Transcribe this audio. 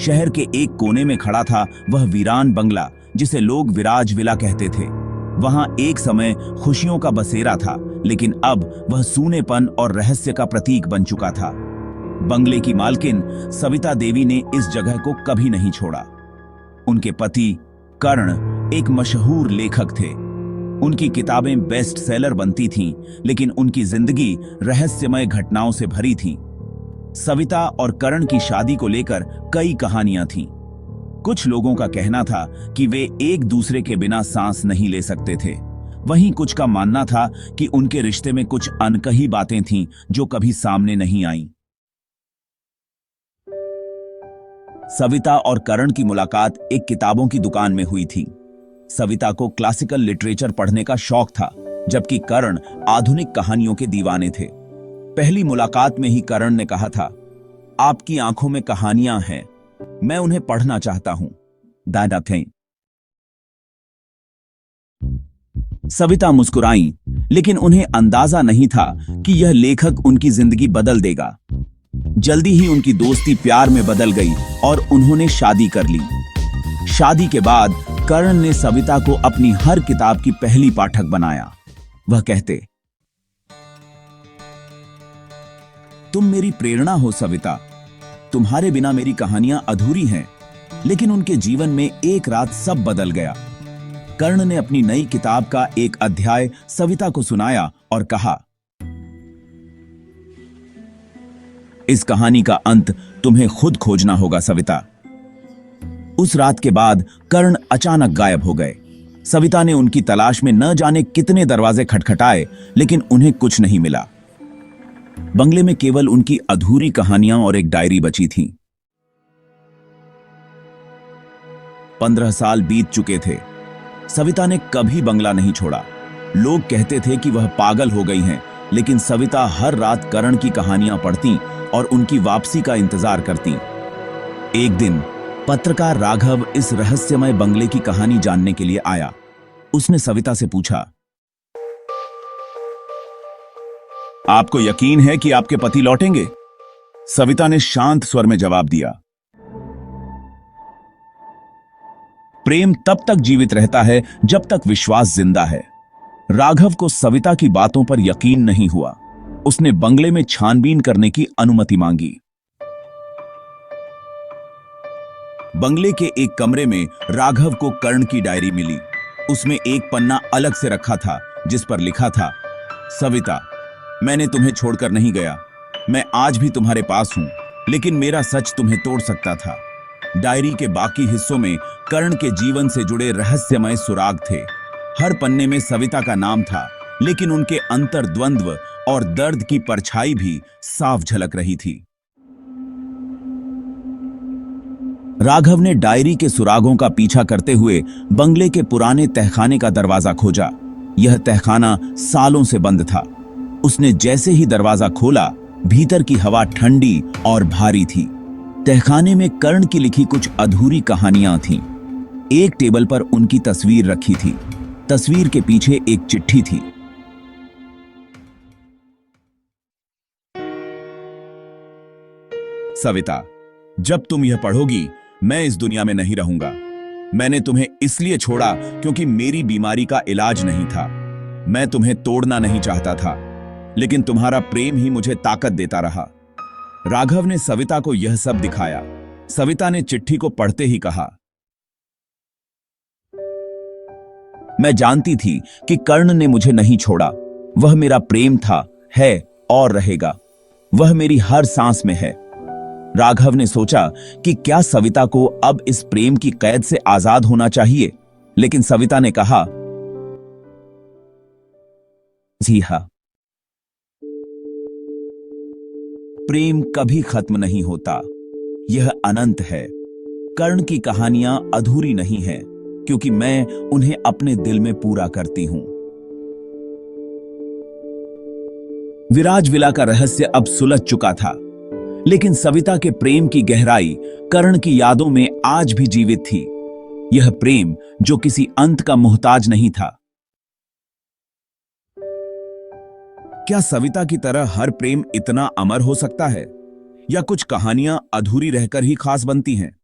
शहर के एक कोने में खड़ा था वह वीरान बंगला जिसे लोग विराज विला कहते थे। वहां एक समय खुशियों का बसेरा था, लेकिन अब वह सूनेपन और रहस्य का प्रतीक बन चुका था। बंगले की मालकिन सविता देवी ने इस जगह को कभी नहीं छोड़ा। उनके पति कर्ण एक मशहूर लेखक थे। उनकी किताबें बेस्ट सेलर बनती थीं, लेकिन उनकी जिंदगी रहस्यमय घटनाओं से भरी थी। सविता और कर्ण की शादी को लेकर कई कहानियां थीं। कुछ लोगों का कहना था कि वे एक दूसरे के बिना सांस नहीं ले सकते थे। वहीं कुछ का मानना था कि उनके रिश्ते में कुछ अनकही बातें थीं जो कभी सामने नहीं आईं। सविता और कर्ण की मुलाकात एक किताबों की दुकान में हुई थी। सविता को क्लासिकल लिटरेचर पढ़ने का शौक था, जबकि कर्ण आधुनिक कहानियों के दीवाने थे। पहली मुलाकात में ही कर्ण ने कहा था, आपकी आंखों में कहानियां हैं, मैं उन्हें पढ़ना चाहता हूं। दादा थे। सविता मुस्कुराई, लेकिन उन्हें अंदाजा नहीं था कि यह लेखक उनकी जिंदगी बदल देगा। जल्दी ही उनकी दोस्ती प्यार में बदल गई और उन्होंने शादी कर ली। शादी के बाद कर्ण ने सविता को अपनी हर किताब की पहली पाठक बनाया। वह कहते, तुम मेरी प्रेरणा हो सविता, तुम्हारे बिना मेरी कहानियां अधूरी हैं। लेकिन उनके जीवन में एक रात सब बदल गया। कर्ण ने अपनी नई किताब का एक अध्याय सविता को सुनाया और कहा, इस कहानी का अंत तुम्हें खुद खोजना होगा सविता। उस रात के बाद कर्ण अचानक गायब हो गए। सविता ने उनकी तलाश में न जाने कितने दरवाजे खटखटाए, लेकिन उन्हें कुछ नहीं मिला। बंगले में केवल उनकी अधूरी कहानियां और एक डायरी बची थी। 15 साल बीत चुके थे। सविता ने कभी बंगला नहीं छोड़ा। लोग कहते थे कि वह पागल हो गई हैं, लेकिन सविता हर रात कर्ण की कहानियां पढ़ती और उनकी वापसी का इंतजार करती। एक दिन पत्रकार राघव इस रहस्यमय बंगले की कहानी जानने के लिए आया। उसने सविता से पूछा, आपको यकीन है कि आपके पति लौटेंगे? सविता ने शांत स्वर में जवाब दिया, प्रेम तब तक जीवित रहता है जब तक विश्वास जिंदा है। राघव को सविता की बातों पर यकीन नहीं हुआ। उसने बंगले में छानबीन करने की अनुमति मांगी। बंगले के एक कमरे में राघव को कर्ण की डायरी मिली। उसमें एक पन्ना अलग से रखा था, जिस पर लिखा था, सविता, मैंने तुम्हें छोड़कर नहीं गया। मैं आज भी तुम्हारे पास हूं, लेकिन मेरा सच तुम्हें तोड़ सकता था। डायरी के बाकी हिस्सों में कर्ण के जीवन से जुड़े रहस्यमय सुराग थे। हर पन्ने में सविता का नाम था, लेकिन उनके अंतर्द्वंद्व और दर्द की परछाई भी साफ झलक रही थी। राघव ने डायरी के सुरागों का पीछा करते हुए बंगले के पुराने तहखाने का दरवाजा खोजा। यह तहखाना सालों से बंद था। उसने जैसे ही दरवाजा खोला, भीतर की हवा ठंडी और भारी थी। तहखाने में कर्ण की लिखी कुछ अधूरी कहानियां थीं। एक टेबल पर उनकी तस्वीर रखी थी। तस्वीर के पीछे एक चिट्ठी थी। सविता, जब तुम यह पढ़ोगी, मैं इस दुनिया में नहीं रहूंगा। मैंने तुम्हें इसलिए छोड़ा क्योंकि मेरी बीमारी का इलाज नहीं था। मैं तुम्हें तोड़ना नहीं चाहता था, लेकिन तुम्हारा प्रेम ही मुझे ताकत देता रहा। राघव ने सविता को यह सब दिखाया। सविता ने चिट्ठी को पढ़ते ही कहा, मैं जानती थी कि कर्ण ने मुझे नहीं छोड़ा। वह मेरा प्रेम था, है और रहेगा। वह मेरी हर सांस में है। राघव ने सोचा कि क्या सविता को अब इस प्रेम की कैद से आजाद होना चाहिए, लेकिन सविता ने कहा, जी हां, प्रेम कभी खत्म नहीं होता। यह अनंत है। कर्ण की कहानियां अधूरी नहीं हैं, क्योंकि मैं उन्हें अपने दिल में पूरा करती हूं। विराज विला का रहस्य अब सुलझ चुका था, लेकिन सविता के प्रेम की गहराई कर्ण की यादों में आज भी जीवित थी। यह प्रेम जो किसी अंत का मोहताज नहीं था। क्या सविता की तरह हर प्रेम इतना अमर हो सकता है, या कुछ कहानियां अधूरी रहकर ही खास बनती हैं?